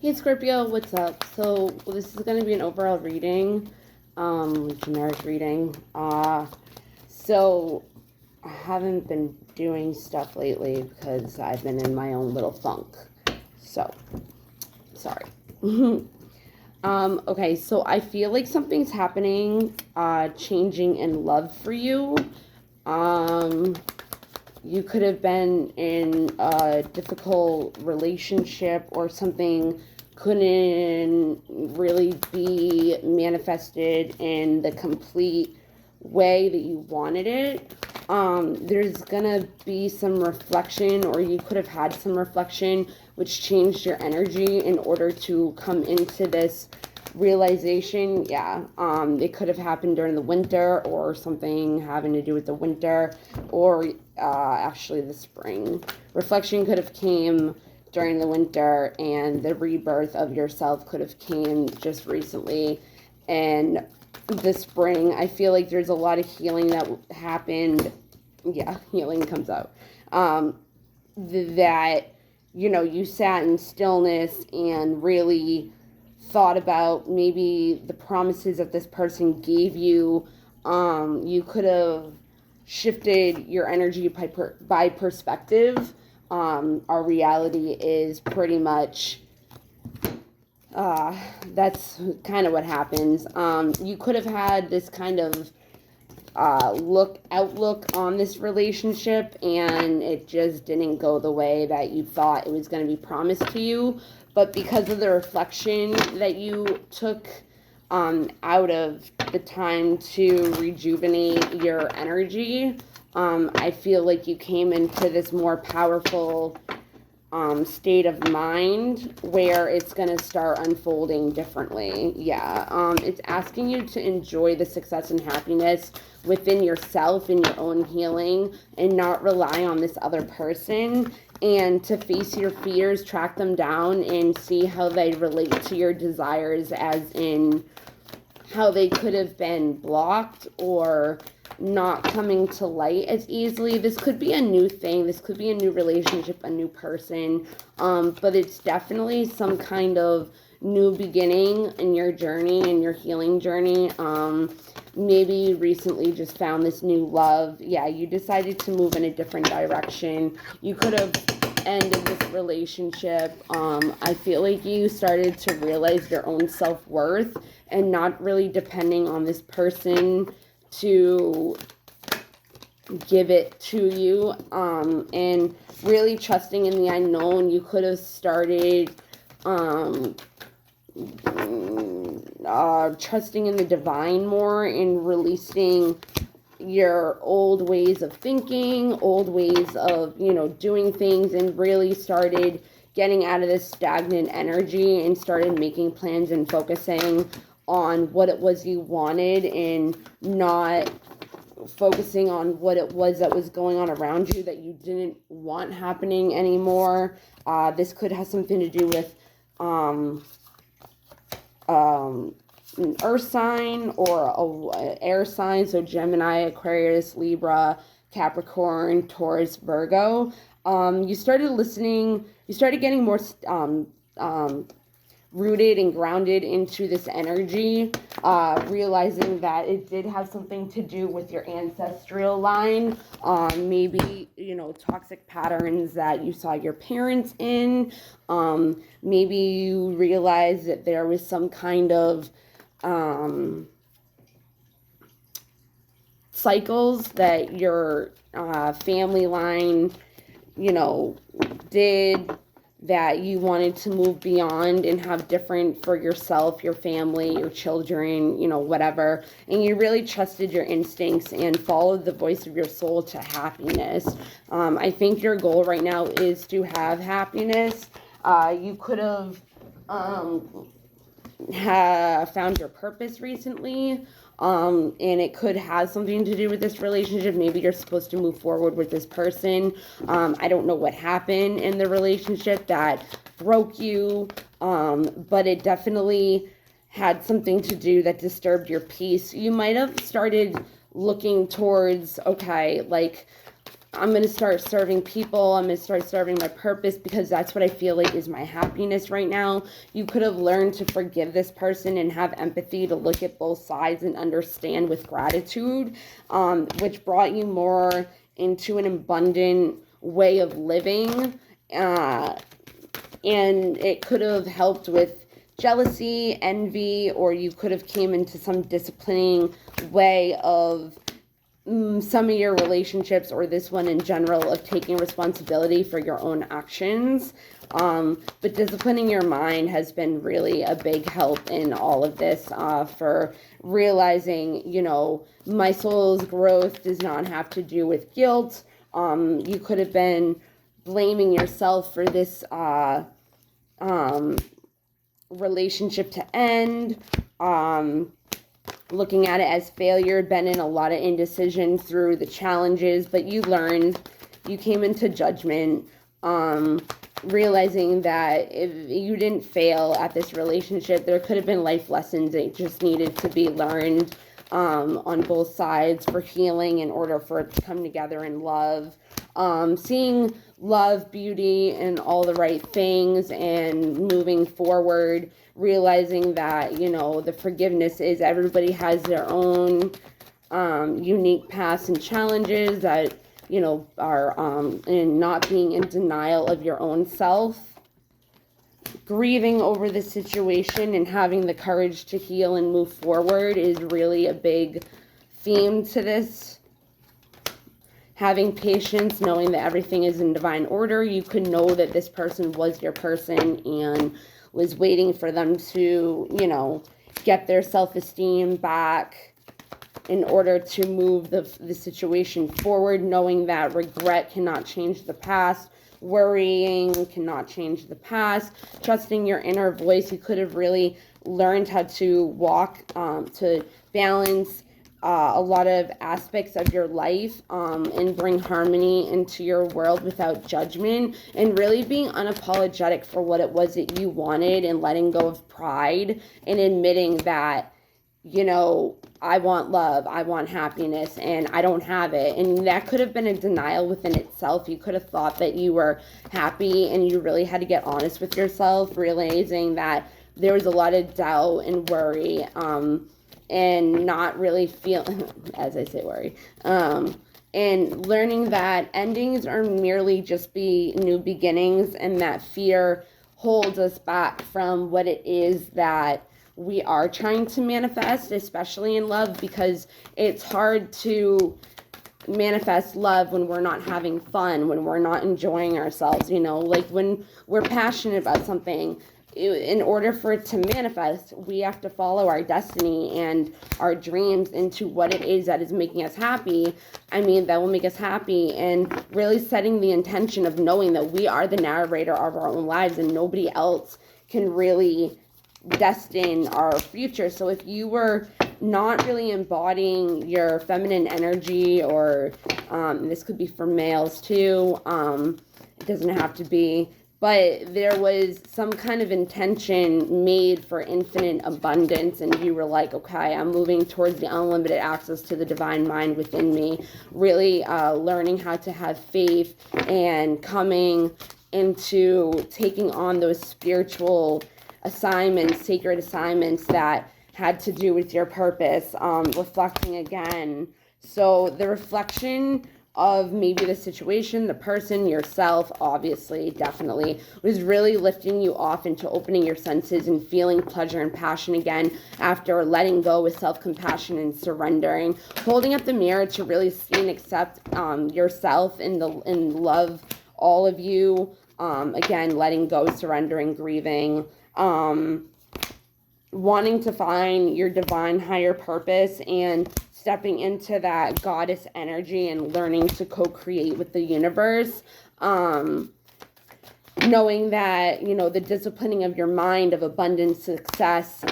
Hey Scorpio, what's up? So this is going to be an overall reading, generic reading. So I haven't been doing stuff lately because I've been in my own little funk. So, sorry. Okay, so I feel like something's happening, changing in love for you. You could have been in a difficult relationship or something couldn't really be manifested in the complete way that you wanted it. There's gonna be some reflection, or you could have had some reflection which changed your energy in order to come into this realization. It could have happened during the winter, or something having to do with the winter, or actually the spring. Reflection could have came during the winter, and the rebirth of yourself could have came just recently. And the spring, I feel like there's a lot of healing that happened. Yeah, healing comes out. That, you sat in stillness and really thought about maybe the promises that this person gave you. You could have shifted your energy by perspective. Our reality is pretty much, that's kind of what happens. You could have had this kind of outlook on this relationship, and it just didn't go the way that you thought it was going to be promised to you. But because of the reflection that you took out of the time to rejuvenate your energy, I feel like you came into this more powerful state of mind where it's going to start unfolding differently. It's asking you to enjoy the success and happiness within yourself and your own healing, and not rely on this other person, and to face your fears, track them down, and see how they relate to your desires, as in how they could have been blocked or not coming to light as easily. This could be a new thing. This could be a new relationship, a new person. But it's definitely some kind of new beginning in your journey, in your healing journey. Maybe you recently just found this new love. You decided to move in a different direction. You could have ended this relationship. I feel like you started to realize your own self-worth and not really depending on this person to give it to you, and really trusting in the unknown. You could have started trusting in the divine more, and releasing your old ways of thinking, old ways of doing things, and really started getting out of this stagnant energy and started making plans and focusing on what it was you wanted, and not focusing on what it was that was going on around you that you didn't want happening anymore. This could have something to do with an earth sign or a air sign, so Gemini, Aquarius, Libra, Capricorn, Taurus, Virgo. You started getting more rooted and grounded into this energy, realizing that it did have something to do with your ancestral line. Maybe, toxic patterns that you saw your parents in. Maybe you realized that there was some kind of cycles that your family line, did, that you wanted to move beyond and have different for yourself, your family, your children, whatever. And you really trusted your instincts and followed the voice of your soul to happiness. I think your goal right now is to have happiness. You could have found your purpose recently. And it could have something to do with this relationship. Maybe you're supposed to move forward with this person. I don't know what happened in the relationship that broke you, but it definitely had something to do that disturbed your peace. You might have started looking towards, I'm going to start serving people. I'm going to start serving my purpose because that's what I feel like is my happiness right now. You could have learned to forgive this person and have empathy to look at both sides and understand with gratitude, which brought you more into an abundant way of living. And it could have helped with jealousy, envy, or you could have came into some disciplining way of some of your relationships, or this one in general, of taking responsibility for your own actions. But disciplining your mind has been really a big help in all of this, for realizing, my soul's growth does not have to do with guilt. You could have been blaming yourself for this relationship to end, looking at it as failure, been in a lot of indecision through the challenges, but you learned, you came into judgment, realizing that if you didn't fail at this relationship, there could have been life lessons that just needed to be learned, on both sides for healing in order for it to come together in love. Seeing love, beauty, and all the right things and moving forward, realizing that, the forgiveness is everybody has their own unique paths and challenges that, are in not being in denial of your own self. Grieving over the situation and having the courage to heal and move forward is really a big theme to this. Having patience, knowing that everything is in divine order. You could know that this person was your person and was waiting for them to, get their self-esteem back in order to move the situation forward, knowing that regret cannot change the past. Worrying cannot change the past. Trusting your inner voice. You could have really learned how to walk, to balance a lot of aspects of your life, and bring harmony into your world without judgment, and really being unapologetic for what it was that you wanted, and letting go of pride and admitting that, I want love, I want happiness, and I don't have it. And that could have been a denial within itself. You could have thought that you were happy, and you really had to get honest with yourself, realizing that there was a lot of doubt and worry, and not really feeling, as I say, worry, and learning that endings are merely just new beginnings, and that fear holds us back from what it is that we are trying to manifest, especially in love, because it's hard to manifest love when we're not having fun, when we're not enjoying ourselves, like when we're passionate about something. In order for it to manifest, we have to follow our destiny and our dreams into what it is that is making us happy. That will make us happy, and really setting the intention of knowing that we are the narrator of our own lives and nobody else can really destine our future. So if you were not really embodying your feminine energy, or this could be for males too, it doesn't have to be, but there was some kind of intention made for infinite abundance, and you were like, okay, I'm moving towards the unlimited access to the divine mind within me, really learning how to have faith and coming into taking on those spiritual assignments, sacred assignments that had to do with your purpose, reflecting again. So the reflection of maybe the situation, the person, yourself, obviously, definitely, was really lifting you off into opening your senses and feeling pleasure and passion again after letting go with self-compassion and surrendering. Holding up the mirror to really see and accept yourself and love all of you. Again, letting go, surrendering, grieving. Wanting to find your divine higher purpose and stepping into that goddess energy and learning to co-create with the universe. Knowing that, the disciplining of your mind, of abundance, success,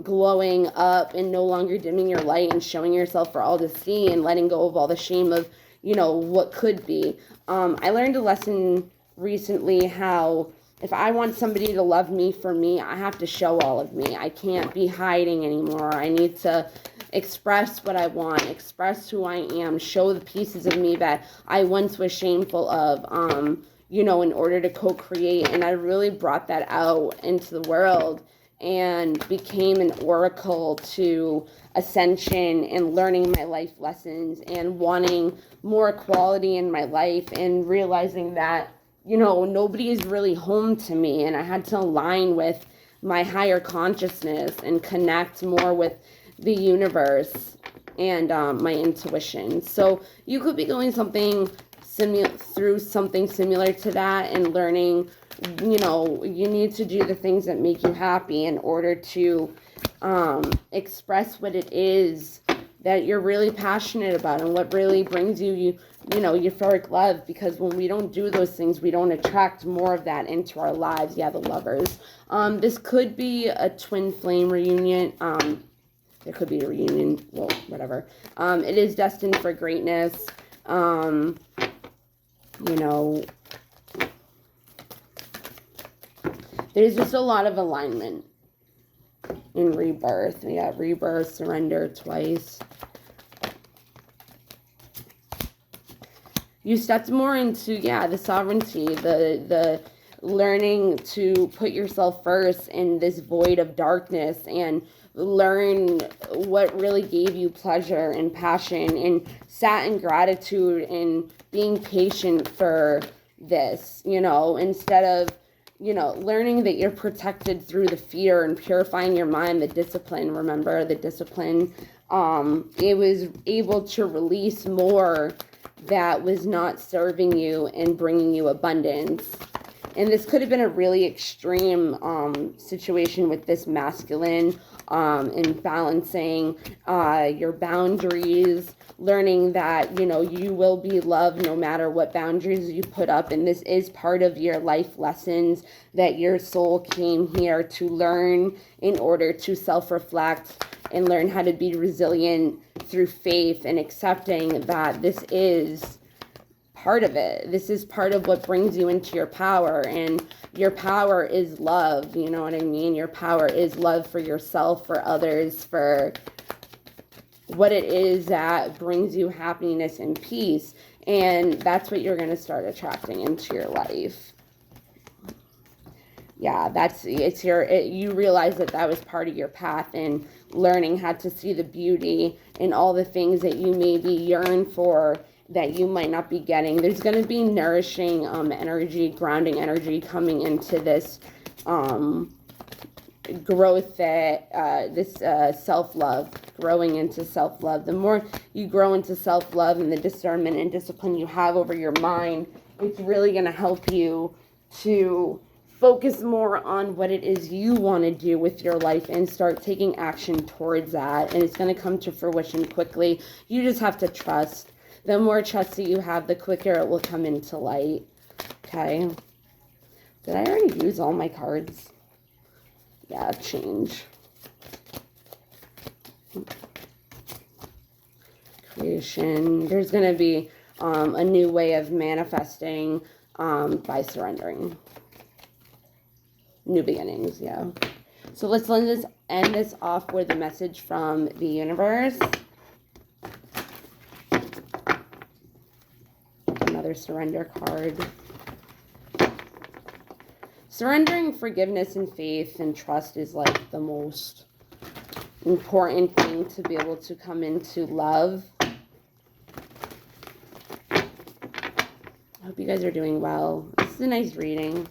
glowing up and no longer dimming your light and showing yourself for all to see, and letting go of all the shame of, what could be. I learned a lesson recently how if I want somebody to love me for me, I have to show all of me. I can't be hiding anymore. I need to express what I want, express who I am, show the pieces of me that I once was shameful of, you know, in order to co-create. And I really brought that out into the world and became an oracle to ascension and learning my life lessons and wanting more equality in my life and realizing that, you know, nobody is really home to me, and I had to align with my higher consciousness and connect more with the universe and my intuition. So you could be going through something similar to that and learning, you know, you need to do the things that make you happy in order to express what it is that you're really passionate about and what really brings you know, euphoric love. Because when we don't do those things, we don't attract more of that into our lives. Yeah, the Lovers. This could be a twin flame reunion. There could be a reunion. Well, whatever. It is destined for greatness. You know, there's just a lot of alignment in rebirth. We got rebirth, surrender twice. You stepped more into, the sovereignty, the learning to put yourself first in this void of darkness and learn what really gave you pleasure and passion, and sat in gratitude and being patient for this, you know, instead of, you know, learning that you're protected through the fear and purifying your mind, the discipline. Remember the discipline. It was able to release more that was not serving you and bringing you abundance. And this could have been a really extreme situation with this masculine, and balancing your boundaries, learning that, you know, you will be loved no matter what boundaries you put up. And this is part of your life lessons that your soul came here to learn in order to self-reflect and learn how to be resilient through faith and accepting that this is part of it. This is part of what brings you into your power, and your power is love. You know what I mean? Your power is love for yourself, for others, for what it is that brings you happiness and peace. And that's what you're going to start attracting into your life. Yeah, you realize that was part of your path, and learning how to see the beauty in all the things that you maybe yearn for that you might not be getting. There's going to be nourishing energy, grounding energy coming into this growth, that self-love, growing into self-love. The more you grow into self-love and the discernment and discipline you have over your mind, it's really going to help you to focus more on what it is you want to do with your life and start taking action towards that. And it's going to come to fruition quickly. You just have to trust. The more trust that you have, the quicker it will come into light. Okay. Did I already use all my cards? Yeah, change. Creation. There's going to be a new way of manifesting by surrendering. New beginnings, yeah. So let's end this off with a message from the universe. Another surrender card. Surrendering forgiveness and faith and trust is like the most important thing to be able to come into love. I hope you guys are doing well. This is a nice reading.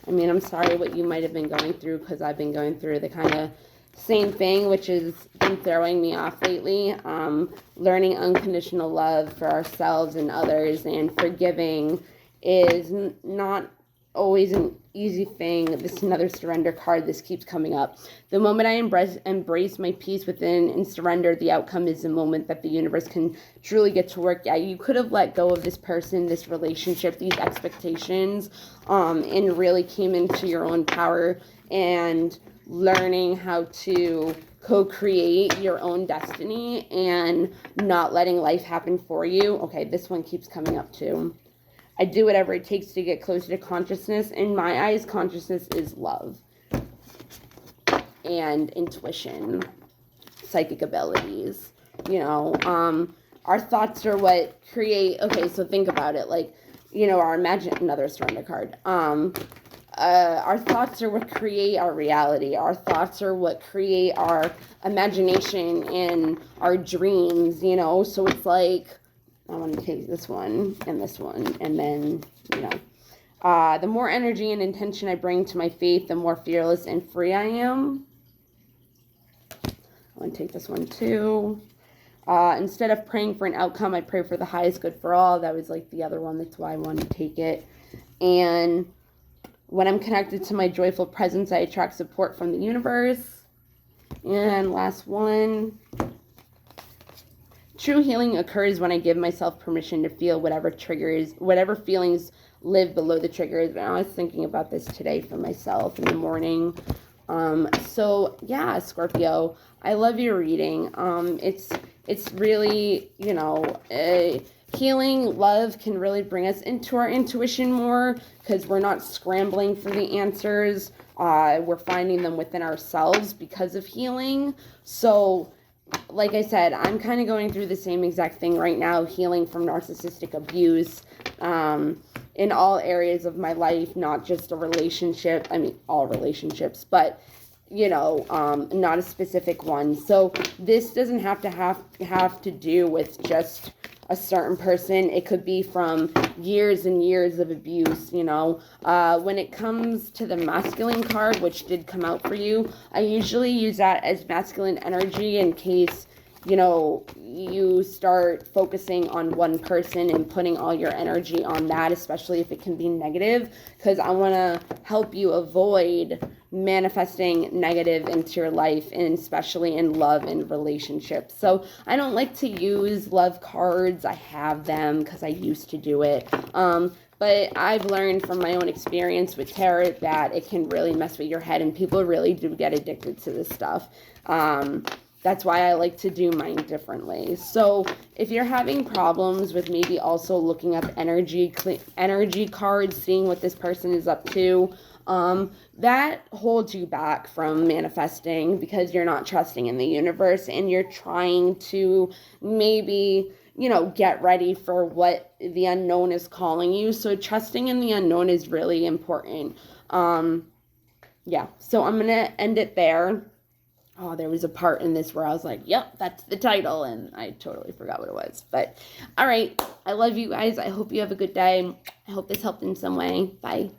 I mean, I'm sorry what you might have been going through, because I've been going through the kind of same thing, which has been throwing me off lately. Learning unconditional love for ourselves and others, and forgiving is not always an easy thing. This is another surrender card. This keeps coming up. The moment I embrace my peace within and surrender, the outcome is the moment that the universe can truly get to work. Yeah, you could have let go of this person, this relationship, these expectations, and really came into your own power and learning how to co-create your own destiny and not letting life happen for you. Okay, this one keeps coming up too. I do whatever it takes to get closer to consciousness. In my eyes, consciousness is love and intuition. psychic abilities. You know, our thoughts are what create. Okay, so think about it. Like, you know, another surrender card. Our thoughts are what create our reality. Our thoughts are what create our imagination and our dreams, you know? So it's like, I want to take this one, and then, you know. The more energy and intention I bring to my faith, the more fearless and free I am. I want to take this one too. Instead of praying for an outcome, I pray for the highest good for all. That was like the other one. That's why I wanted to take it. And when I'm connected to my joyful presence, I attract support from the universe. And last one. True healing occurs when I give myself permission to feel whatever feelings live below the triggers. And I was thinking about this today for myself in the morning. So yeah, Scorpio, I love your reading. It's really, you know, healing love can really bring us into our intuition more because we're not scrambling for the answers. We're finding them within ourselves because of healing. So, like I said, I'm kind of going through the same exact thing right now, healing from narcissistic abuse in all areas of my life, not just a relationship. I mean, all relationships, but you know, not a specific one. So this doesn't have to do with just a certain person. It could be from years and years of abuse, you know. When it comes to the masculine card, which did come out for you, I usually use that as masculine energy in case, you know, you start focusing on one person and putting all your energy on that, especially if it can be negative, because I want to help you avoid manifesting negative into your life, and especially in love and relationships. So I don't like to use love cards. I have them because I used to do it. But I've learned from my own experience with tarot that it can really mess with your head, and people really do get addicted to this stuff. That's why I like to do mine differently. So if you're having problems with maybe also looking up energy cards, seeing what this person is up to, that holds you back from manifesting because you're not trusting in the universe and you're trying to maybe, you know, get ready for what the unknown is calling you. So trusting in the unknown is really important. Yeah, so I'm going to end it there. Oh, there was a part in this where I was like, yep, that's the title, and I totally forgot what it was. But, all right, I love you guys. I hope you have a good day. I hope this helped in some way. Bye.